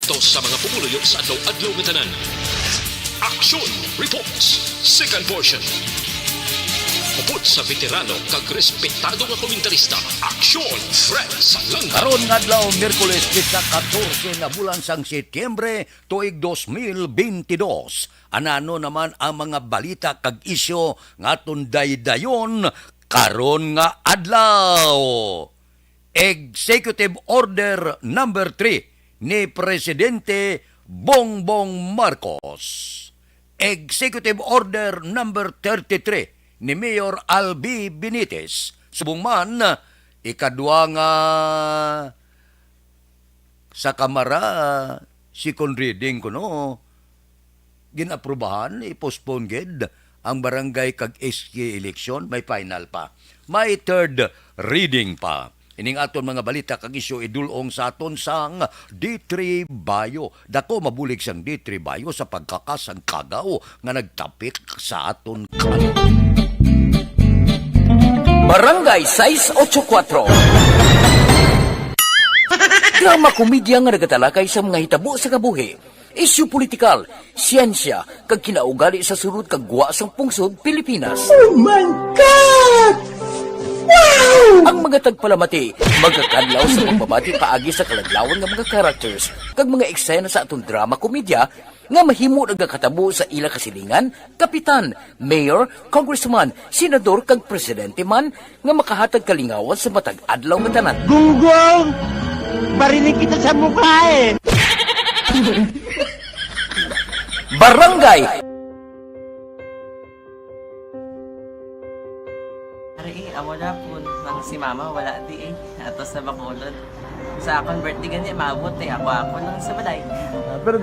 Direkto sa mga pumuluyo sa adlaw-adlaw nga tanan. Action Reports, second portion. Upod sa veterano kag respetado nga komentarista, Action Fred Salanga. Karon nga adlaw Miyerkules sa 14 na bulan sang Setyembre tuig 2022. Anano naman ang mga balita kag isyu nga tunday-dayon karon nga adlaw. Executive Order number 3 ni Presidente Bongbong Marcos. Executive Order number 33 ni Mayor Albi Benitez. Subong man, ikadwa nga sa Kamara, second reading ko no, ginaprubahan, i-postpone gid ang barangay kag SK election, may final pa. May third reading pa. Ining aton mga balita kag isyu idulong sa aton sang D3 Bayo. Dako mabulig sang D3 Bayo sa pagkakasang kagaw nga nagtapik sa aton kanto. Barangay 684. Drama komedya nga nagatalakay sa mga hitabo sa kabuhi. Isyu politikal, siyensya, kag kinaugali sa sulod kag guwa sang pungsod Pilipinas. Oh my God! Wow! Ang mga tagpalamati, magkakadlaw sa pagbabati paagi sa kalaglawan ng mga characters kag mga eksena sa atong drama komedya nga mahimo nagakatabo sa ila kasilingan, kapitan, mayor, congressman, senador kag presidente man nga makahatag kalingawan sa matag adlaw nga tanan. Gunggong! Barinig kita sa mukha eh! Barangay amo na po nang si mama wala di ato sa Bacolod. Sa akong birthday gani maabot ako nang sa balay. Pero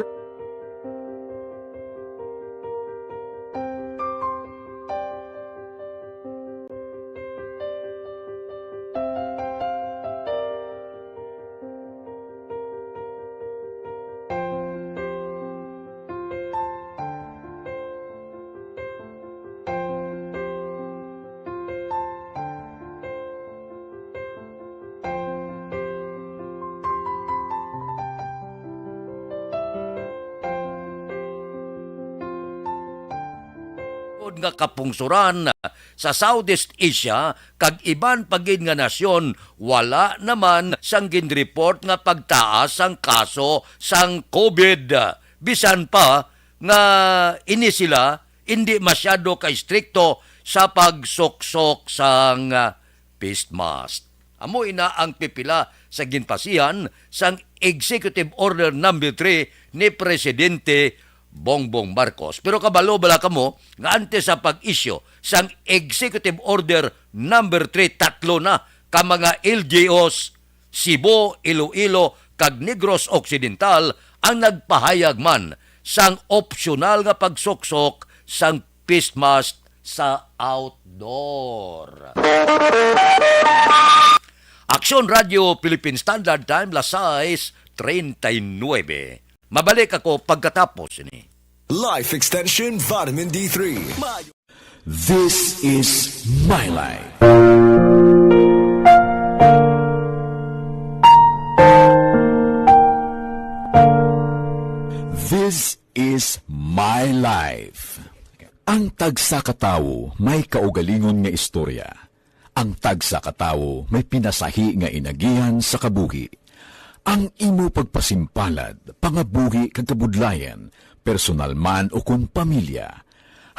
nga kapungsuran sa Southeast Asia kag iban pagid nga nasyon wala naman sang ginreport nga pagtaas ang kaso sang COVID. Bisan pa nga ini sila hindi masyado ka strikto sa pagsuksok sang face mask. Amo ina ang pipila sa ginpasihan sang Executive Order number 3 ni Presidente Bongbong Marcos. Pero kabalo bala kamo nga antes sa pag-isyo sang Executive Order number 3 tatlo na ka mga LGOs Cebu, Iloilo kag Negros Occidental ang nagpahayag man sang opsyonal nga pagsuksok sang face mask sa outdoor. Aksyon Radio Philippine Standard Time las 6:39. Mabalik ako pagkatapos ini. Life Extension Vitamin D3. This is my life. This is my life. Ang tagsa katawo may kaugalingon nga istorya. Ang tagsa katawo may pinasahi nga inagihan sa kabuhi. Ang imo pagpasimpalad, pangabuhi kag kabudlayan, personal man o kung pamilya,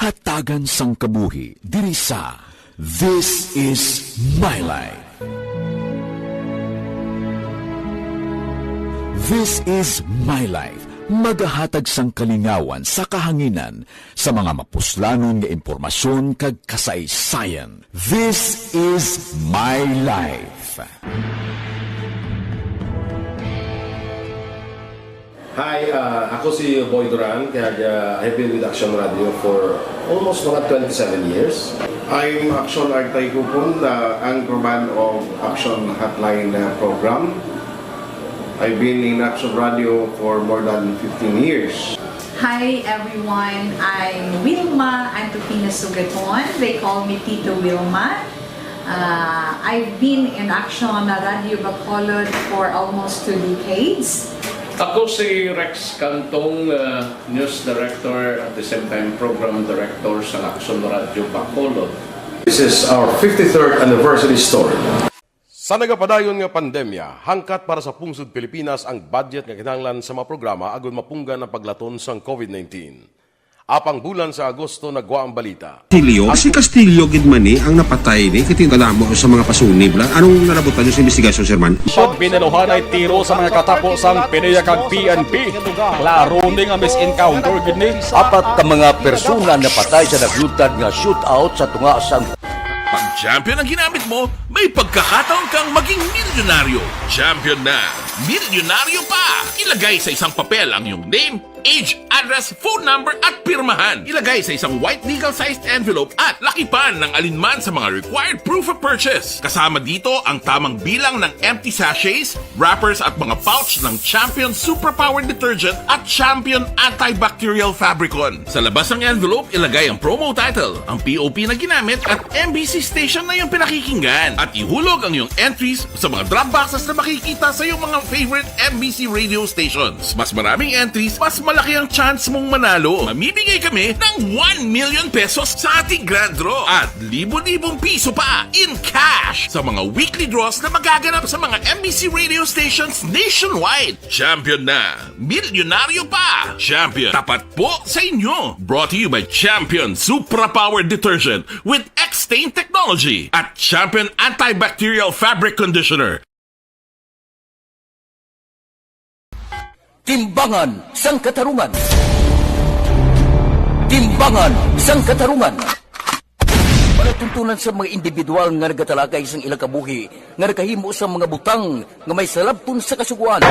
hatagan sang kabuhi, diri sa This is my life. This is my life. Magahatag sang kalingawan sa kahanginan sa mga mapuslanon nga impormasyon kag kasaysayan. This is my life. Hi, ako si Boy Duran, kaya I've been with Action Radio for almost mga 27 years. I'm Action Artay Kupon, the anchorman of Action Hotline program. I've been in Action Radio for more than 15 years. Hi everyone, I'm Wilma Antopina Sugaton. They call me Tito Wilma. I've been in Action Radio Bacolod for almost 2 decades. Ako si Rex Cantong, News Director at the same time Program Director sa Action Radio Bacolod. This is our 53rd anniversary story. Sa nagapadayon nga pandemya, hangkat para sa pungsod Pilipinas ang budget nga kinahanglan sa mga programa agon mapunggan ang paglaton sa COVID-19. Apang bulan sa Agosto nagwa ang balita. Si Castillo gidmani ang napatay ni kitingala mo sa mga pasunib lang. Anong nalabutan niyo sa investigasyon, Sir Man? Pagbinuhan ay tiro sa mga katapos-ang PDEA kag PNP. Klaro ni nga misencounter gid ni. Apat ka mga persona na patay sa naglutad nga shootout sa tunga sang Pag champion ang ginamit mo, may pagkakataon kang maging milyonaryo. Champion na! Milyonaryo pa! Ilagay sa isang papel ang iyong name, age, address, phone number at pirmahan. Ilagay sa isang white legal-sized envelope at lakipan ng alinman sa mga required proof of purchase. Kasama dito ang tamang bilang ng empty sachets, wrappers at mga pouch ng Champion Superpower Detergent at Champion Antibacterial Fabricon. Sa labas ng envelope, ilagay ang promo title, ang POP na ginamit at MBC station na yung pinakikinggan. At ihulog ang iyong entries sa mga drop boxes na makikita sa iyong mga favorite MBC radio stations. Mas maraming entries, mas malaki ang chance mong manalo. Mamimigay kami ng 1 million pesos sa ating grand draw at libo-libong piso pa in cash sa mga weekly draws na magaganap sa mga MBC radio stations nationwide. Champion na! Milyonaryo pa! Champion, tapat po sa inyo! Brought to you by Champion Supra Power Detergent with X-Stain Technology at Champion Antibacterial Fabric Conditioner. Timbangan sang katarungan. Timbangan sang katarungan. Panatuntunan sa mga individual nga nagatalakay sang ilang kabuhi nga nakahimo sa mga butang nga may salabton sa kasuguan.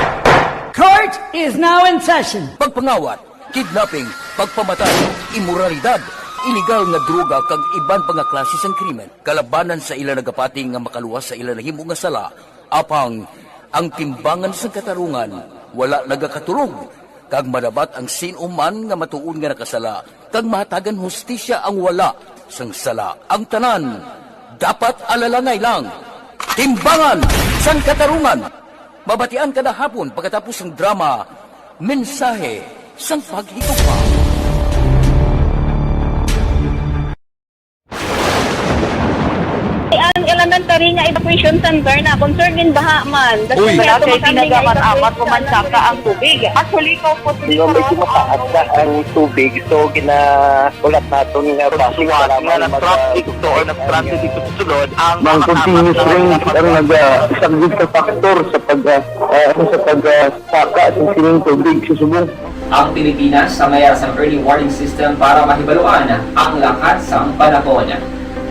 Court is now in session. Pagpangawat, kidnapping, pagpamatay, imoralidad, illegal nga droga kag iban pa nga klase sang krimen. Kalabanan sa ilang nagapati nga makaluwas sa ilang nahimo nga sala. Apang ang timbangan sang katarungan wala nagakatulog, kag madabat ang sinuman nga matuon nga nakasala, kag mahatagan hustisya ang wala sang sala. Ang tanan, dapat alalangay lang. Timbangan sang katarungan. Mabatian kada hapon pagkatapos ng drama, mensahe sang paghigugma. Ang elementary nga evacuation center na concern din baha man. Uy, kasi tinagaman amat kumansaka ang tubig. Actually, ko po Di ba medyo mataas na ang tubig, so ginaulat natin nga pasiwala nga ng traffic to or nag-transit dito sa sulod. Ang continuous rain ang nag-isang sa factor sa pagsaka at sining tubig sa subong. Ang Pilipinas sa mayroon sa early warning system para mahibaluan ang lakas sa panahon.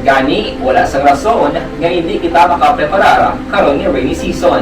Gani, wala sa rason nga hindi kita makapreparar karon ni rainy season.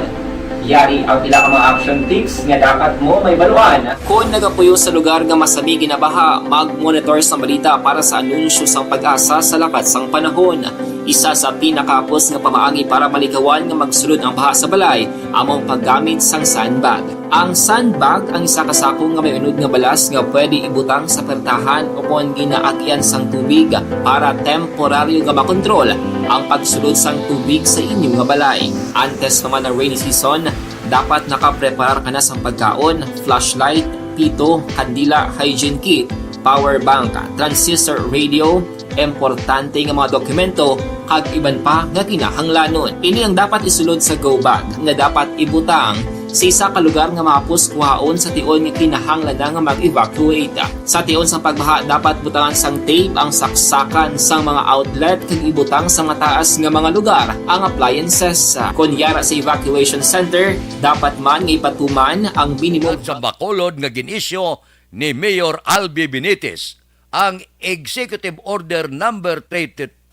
Yari ang pila ka mga action tips nga dapat mo may baluan. Kung nagapuyo sa lugar nga masabi ginabaha, mag-monitor sa balita para sa anunsyo sang pag-asa sa lakas sang panahon. Isa sa pinakapos nga pamaagi para malikawan nga magsulod ang baha sa balay, among paggamit sang sandbag. Ang sandbag ang isa kasakong nga may unod nga balas nga pwede ibutang sa pertahan upon ginaagyan sang tubig para temporaryo nga makontrol ang pagsulod sang tubig sa inyong nga balay. Antes naman ng rainy season, dapat nakapreparar ka na sa pagkaon, flashlight, pito, kandila, hygiene kit, power bank, transistor radio, importante nga mga dokumento, kag iban pa nga kinahanglanon. Ini ang dapat isulod sa go bag nga dapat ibutang sa isa ka lugar nga mapus kuhaon sa tion nga kinahanglan nga mag-evacuate. Sa tion sa pagbaha dapat butangan sang tape ang saksakan sang mga outlet kag ibutang sa mataas nga mga lugar ang appliances. Kunyara sa evacuation center, dapat man nga ipatuman ang minimum sa Bacolod nga ginisyo ni Mayor Albi Benitez ang Executive Order number 33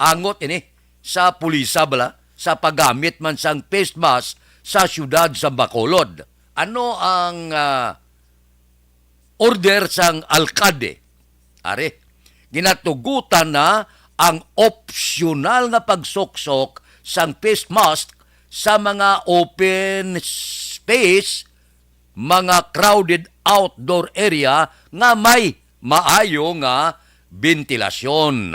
angot ini sa pulisa bala sa paggamit man sang face mask sa syudad sa Bacolod. Ano ang order sang alkade? Are, ginatugutan na ang optional na pagsuksok sang face mask sa mga open space, mga crowded outdoor area nga may maayo nga ventilasyon.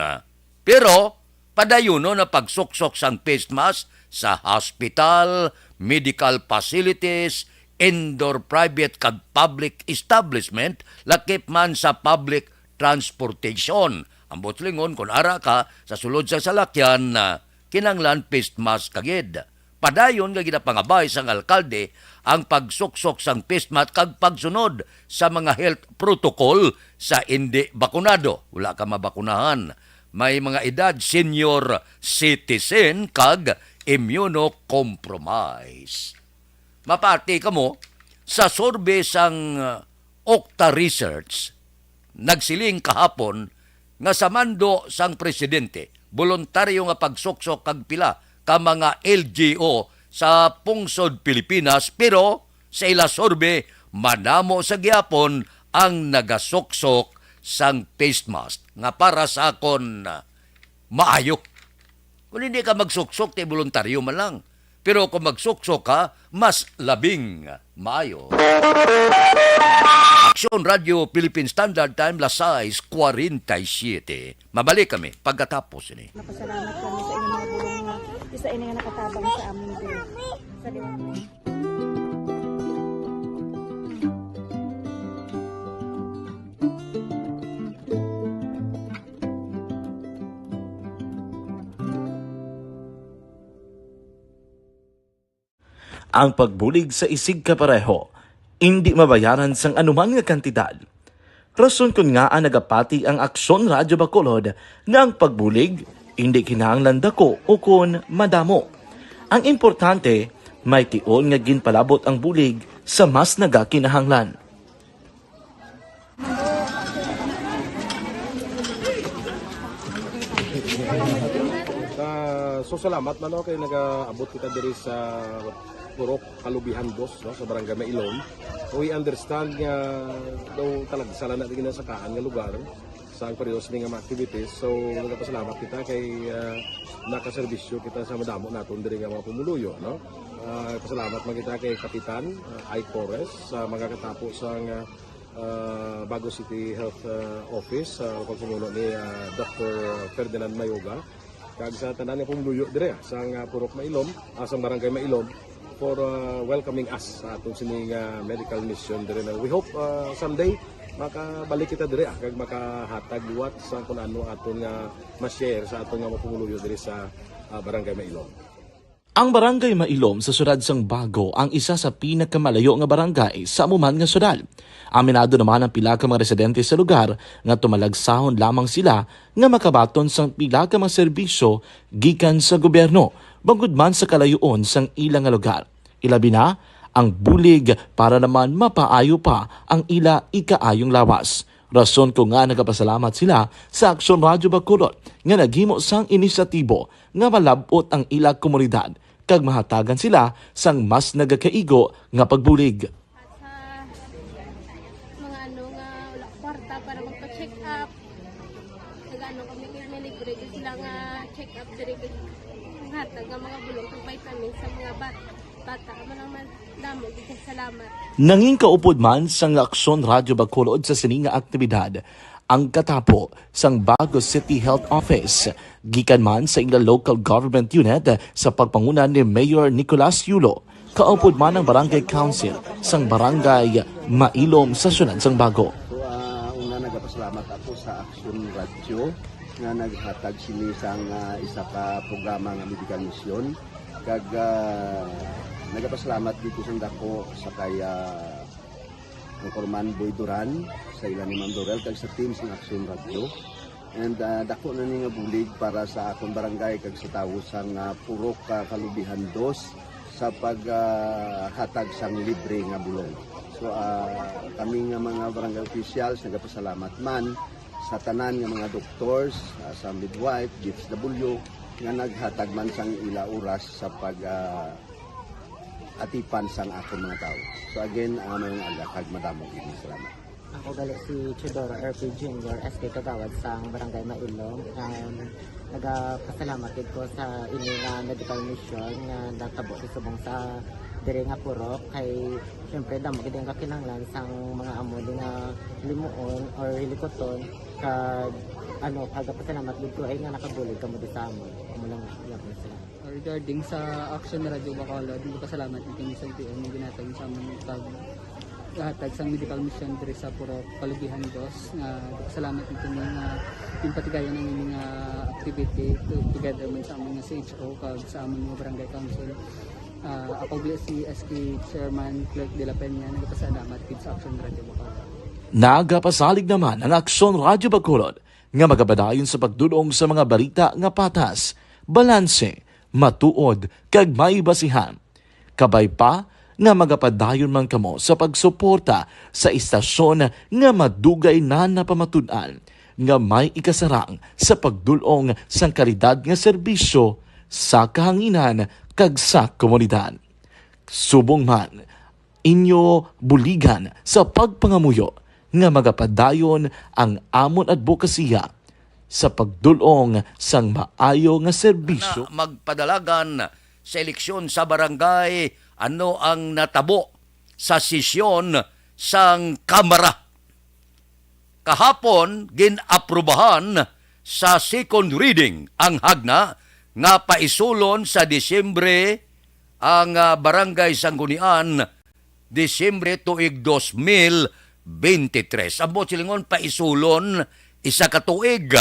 Pero padayuno na pagsuksok sang face mask sa hospital, medical facilities, indoor private kag public establishment lakip man sa public transportation. Ang botlingon kung ara ka sa sulod sa salakyan na kinanglan face mask kagid. Padayon nga ginapangabay sang alkalde ang pagsuksok sang face mask kag pagsunod sa mga health protocol sa hindi bakunado. Wala ka mabakunahan. May mga edad senior citizen kag immunocompromised. Mapati ka mo, sa survey sang Okta Research, nagsiling kahapon nga sa mando sang presidente, voluntaryo nga pagsuksok kag pila ka mga LGO sa pungsod Pilipinas, pero sa ila survey, manamo sa gyapon ang nagasuksok sang face mask nga para sa akon maayo. Kung hindi ka magsuksok, te voluntaryo man lang. Pero kung magsuksok ka, mas labing maayo. Aksyon Radio Philippine Standard Time, las 6:47. Mabalik kami pagkatapos ini. Napasalamat kami sa inyong mga bulong na isa ini nga nakatabang sa amin din. Sa ang pagbulig sa isig kapareho, hindi mabayaran sang anuman nga kantidad. Rason kun nga ang nagapati ang Aksyon Radyo Bacolod nga ang pagbulig, hindi kinahanglan dako o kun madamo. Ang importante, may tion nga ginpalabot ang bulig sa mas nagakinahanglan. So salamat man kay nagaabot kita diri sa Purok Kalubihan Dos, no, sa Barangay Mailom. We understand nga daw talaga sala na din sa kaan nga lugar sa periodo sa mga activities. So nagapasalamat kita kay nakaserbisyo kita sa madamo naton diri nga mga pumuluyo, no. Pasalamat man kita kay Kapitan I. Torres sa mga katapo sang Bago City Health Office sa pagpumuno ni Dr. Ferdinand Mayoga kag sa tanan nga pumuluyo dire sa Purok Mailom, sa Barangay Mailom for welcoming us sa atong sining medical mission dire. We hope someday makabalik kita dire kag makahatag liwat sa kun ano aton nga ma-share sa aton nga mapumuluyo dire sa Barangay Mailom. Ang Barangay Mailom sa syudad sang Bago ang isa sa pinakamalayo nga barangay sa amuman nga syudad. Aminado naman ang pila ka mga residente sa lugar nga tumalagsahon lamang sila nga makabaton sang pila ka mga serbisyo gikan sa gobyerno bangod man sa kalayoon sang ilang nga lugar. Ilabi na ang bulig para naman mapaayo pa ang ila ikaayong lawas. Rason ko nga nagapasalamat sila sa Aksyon Radyo Bacolod nga naghimo sang inisyatibo nga malabot ang ila komunidad kag mahatagan sila sang mas nagakaigo nga pagbulig. Mga ano nga wala kwarta para magpa-check up. Nagano kami libre sila nga check up diri hatag ang mga bulong kag vitamin sa mga bata man naman damo gid salamat. Nanging kaupod man sang Aksyon Radyo Bacolod sa sining nga aktibidad ang katapo sang Bago City Health Office, gikan man sa ilang local government unit sa pagpangunan ni Mayor Nicolas Yulo, kaupod man ang Barangay Council sang Barangay Mailom sa syudad sang Bago. So, una nagapasalamat ako sa Aksyon Radio nga naghatag sini sang isa ka programa nga medical mission kag nagapasalamat dito sa dako sa kaya ang Corman Boy Duran sa ilan ni Ma'am Dorel kag sa team sa Aksyon Radio. And dako na ni nga bulig para sa akong barangay kag sa tawo sang Purok Kalubihan Dos sa paghatag sang libre nga bulong. So kami nga mga barangay officials nagapasalamat man sa tanan nga mga doctors, sa midwife, DFW nga naghatag man sang ila oras sa pag atipan sang akong mga tao. So again, mayong agakag madamo gid salamat. Ako gali si Chidoro RP Jr. SK Kagawad sa Barangay Mailom. Nagapasalamat ko sa ini nga medical mission nga natabo sa subong sa diri nga purok kay syempre damo gid ang kakinahanglan sang mga amo nga limuon or hilikoton kag pagkapasalamat dito ay nga nakabulig kamo di sa amon. Amo lang sila. Regarding sa Action Radio Bacolod, hindi pasalamat kami sa LTO ng ginatag sa amon paghatag sa medical mission diri sa Purok Kalubihan Dos. Salamat dito nga yung patigayan ng mga activity together man sa amon nga CHO kag sa amon nga barangay council. Ako si SK Chairman Clerk de la Peña, nagpasalamat kid sa Action Radio Bacolod. Nagapasalig naman ang Aksyon Radyo Bacolod nga magabadayon sa pagdulong sa mga balita nga patas, balanse, matuod, kag may basihan. Kabay pa nga magapadayon man kamo sa pagsuporta sa istasyon nga madugay na napamatud-an nga may ikasarang sa pagdulong sang kalidad nga serbisyo sa kahanginan kag sa komunidad. Subong man, inyo buligan sa pagpangamuyo nga magapadayon ang amon advokasya sa pagdulong sang maayo nga serbisyo. Magpadalagan sa eleksyon sa barangay, ano ang natabo sa sesyon sang Kamara. Kahapon, ginaprubahan sa second reading ang hagna nga paisulon sa Disyembre ang barangay Sanggunian, Disyembre tuig 2023. Ambot silingon paisulon isa ka tuig.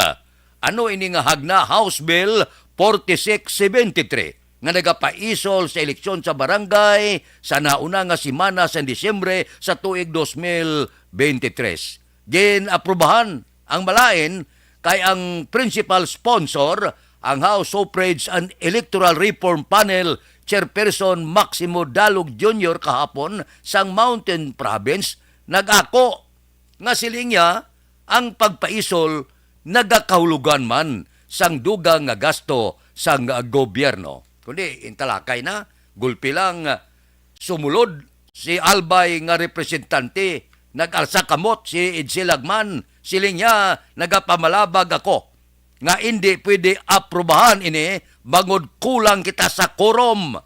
Ano ini nga hagna? House Bill 4673 nga nagapaisol sa eleksyon sa barangay sa nauna nga simana sa Disyembre sa tuig 2023. Ginaprubahan ang malain kay ang principal sponsor ang House Suffrage and Electoral Reform Panel Chairperson Maximo Dalog Jr. kahapon sang Mountain Province nag-ako nga siling niya ang pagpaisol nagakahulugan man sang dugang nga gasto sang gobyerno. Kundi intalakay na, gulpi lang sumulod si Albay nga representante, nag-alsa kamot si Edsel Lagman, siling niya nagapamalabag ako nga hindi pwede aprobahan ini bangod kulang kita sa quorum,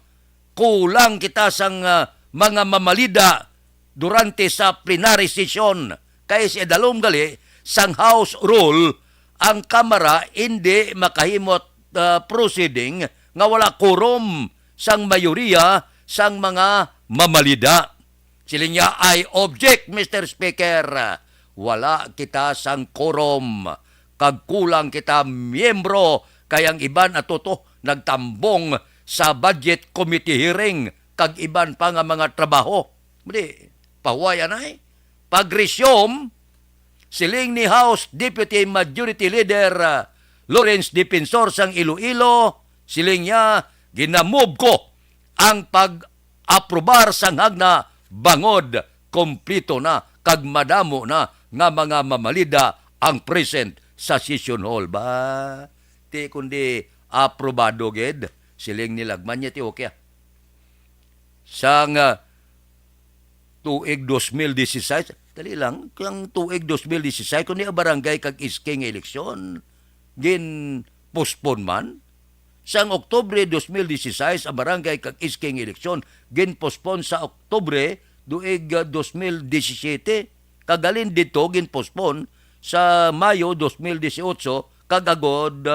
kulang kita sang mga mamalida durante sa plenary session. Kaya si Edalom gali, sang House rule, ang Kamara hindi makahimot proceeding nga wala quorum sang mayoriya sang mga mamalida. Siling niya, I object, Mr. Speaker. Wala kita sang quorum. Kag kulang kita miyembro, kayang iban at toto nagtambong sa budget committee hearing, kag iban pa nga mga trabaho. Mali, pahuwayan ay. Pag-resume, siling ni House Deputy Majority Leader Lawrence Defensor sang Iloilo, siling niya, ginamove ko ang pag-aprobar sang hagna bangod, kompleto na, kag madamo na nga mga mamalida ang present sa session hall. Ba, ti kundi aprobado ged, siling ni Lagman niya ti okay. Sang tuig 2016, dali lang, kang tuig 2016, kundi barangay kag isking eleksyon, gin postpone man. Sang Oktubre 2016, ang barangay kag isking eleksyon, gin postpone sa Oktubre duig 2017. Kagalin dito, gin postpone sa Mayo 2018, kagagod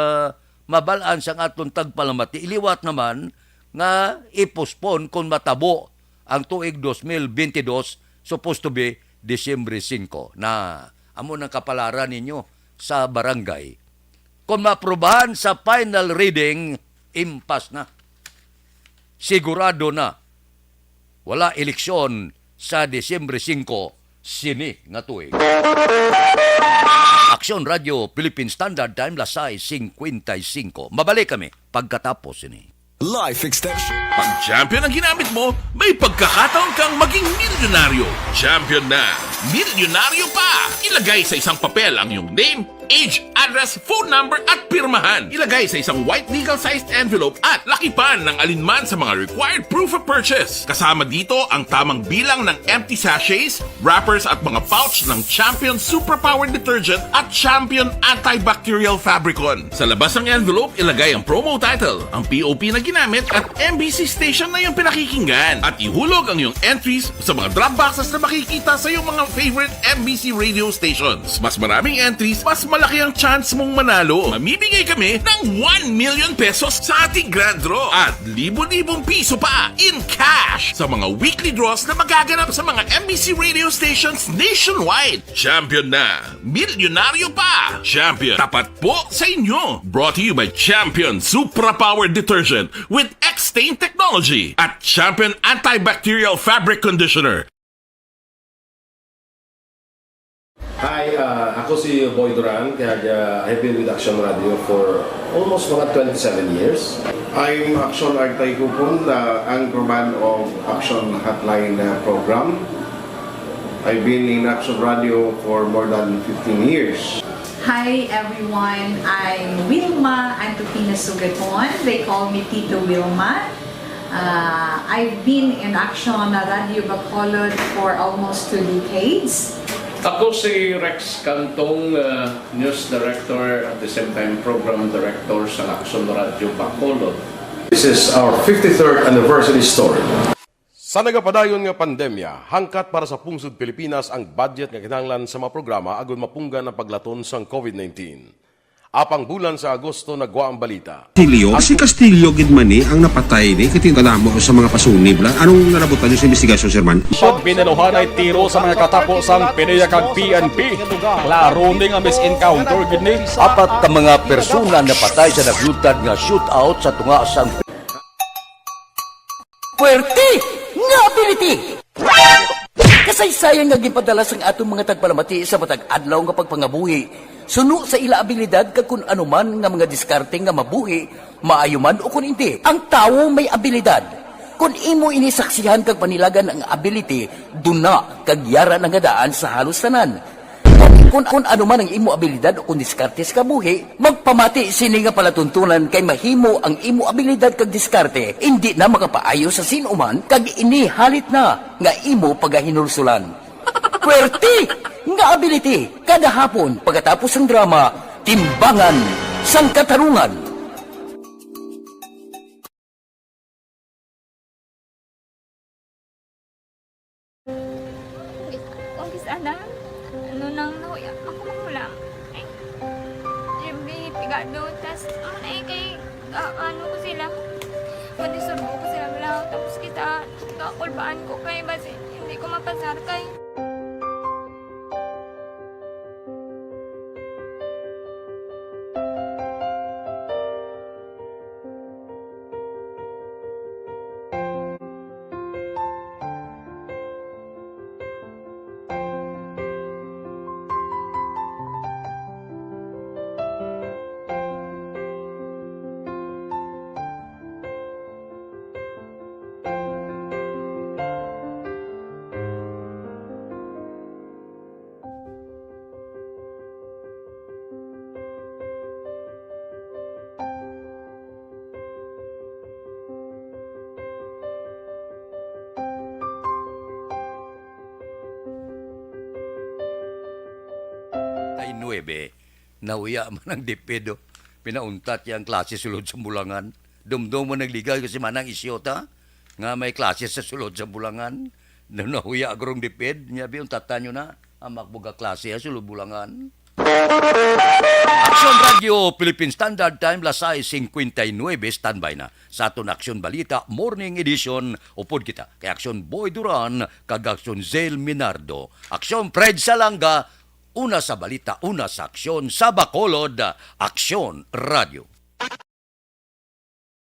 mabalaan sang aton tagpalamati. Iliwat naman nga i-postpone kung matabo ang tuig 2022, supposed to be Disyembre 5 na amo ng kapalaran ninyo sa barangay. Kung maprobahan sa final reading, impas na. Sigurado na wala eleksyon sa Disyembre 5 sini nga tuig. Aksyon Radio Philippine Standard Time, lasay 55. Mabalik kami pagkatapos ini. Life Extension. Pag champion ang ginamit mo, may pagkakataon kang maging milyonaryo. Champion na, milyonaryo pa! Ilagay sa isang papel ang iyong name, age, address, phone number at pirmahan. Ilagay sa isang white legal-sized envelope at lakipan ng alinman sa mga required proof of purchase. Kasama dito ang tamang bilang ng empty sachets, wrappers at mga pouch ng Champion Superpower Detergent at Champion Antibacterial Fabricon. Sa labas ng envelope, ilagay ang promo title, ang POP na ginamit at MBC station na yung pinakikinggan. At ihulog ang iyong entries sa mga drop boxes na makikita sa iyong mga favorite MBC radio stations. Mas maraming entries, mas malaki ang chance mong manalo. Mamimigay kami ng 1 million pesos sa ating grand draw at libo-libong piso pa in cash sa mga weekly draws na magaganap sa mga MBC radio stations nationwide. Champion na, milyonaryo pa. Champion, tapat po sa inyo. Brought to you by Champion Supra Powered Detergent with X-Stain Technology at Champion Antibacterial Fabric Conditioner. Hi, ako si Boy Duran, kaya I've been with Action Radio for almost mga 27 years. I'm Action Artay Kupon, the anchorman of Action Hotline program. I've been in Action Radio for more than 15 years. Hi everyone, I'm Wilma Antofina Sugaton. They call me Tito Wilma. I've been in Action Radio Bacolod for almost 2 decades. Ako si Rex Cantong, News Director at the same time Program Director sa Action Radio Bacolod. This is our 53rd anniversary story. Sa nagapadayon nga pandemya, hangkat para sa pungsod Pilipinas ang budget nga kinahanglan sa mga programa agon mapunggan ang paglaton sang COVID-19. Apang bulan sa Agosto nagwa ang balita. Si Castillo Gidmani ang napatay ni kitindalamo sa mga pasunib. Anong narabutan niyo sa investigasyon, Sir Man? Siyod binaluhan ay tiro sa mga katapusang PDEA kag PNP. Klaro ning ang misencounter gini. Apat ka mga persona na patay sa naglutad nga shootout sa tunga sang Puwerte nga ability! Kasaysayan nga gipadala sang atong mga tagpalamati sa matag adlaw nga pagpangabuhi. Suno sa ila abilidad kag kun anuman nga mga diskarte nga mabuhi, maayo man o kun hindi. Ang tawo may abilidad. Kung imo inisaksihan kag panilagan ang ability, duna kag yara nga daan sa halos tanan. Kung anuman ang imo abilidad o kun diskarte sa kabuhi, magpamati sini nga palatuntunan kay mahimo ang imo abilidad kag diskarte, hindi na makapaayo sa sinuman kag ini halit na nga imo pagahinulsulan. Puwerte nga ability kada hapon pagkatapos ng drama Timbangan sang Katarungan. Kung sana ano nang nahuya ako mahulam ay Jimmy pigado tas kay ano ko sila madisurbo ko sila lang tapos kita kakulbaan ko kay basi hindi ko mapasar kay ay 9, nauya man ang depedo. Pinauntat yang klase sulod sa Bulangan. Dumdum mo nagligay kasi manang isyota nga may klase sa sulod sa Bulangan. Nahuya agrong deped, niya untat nyo na ang makbuga klase sa sulod Bulangan. Action Radio Philippine Standard Time lasay 59 standby na sa aton Action Balita Morning Edition upod kita kay Action Boy Duran kag Action Zel Minardo. Action Fred Salanga. Una sa balita, una sa aksyon, sa Bacolod, Aksyon Radio.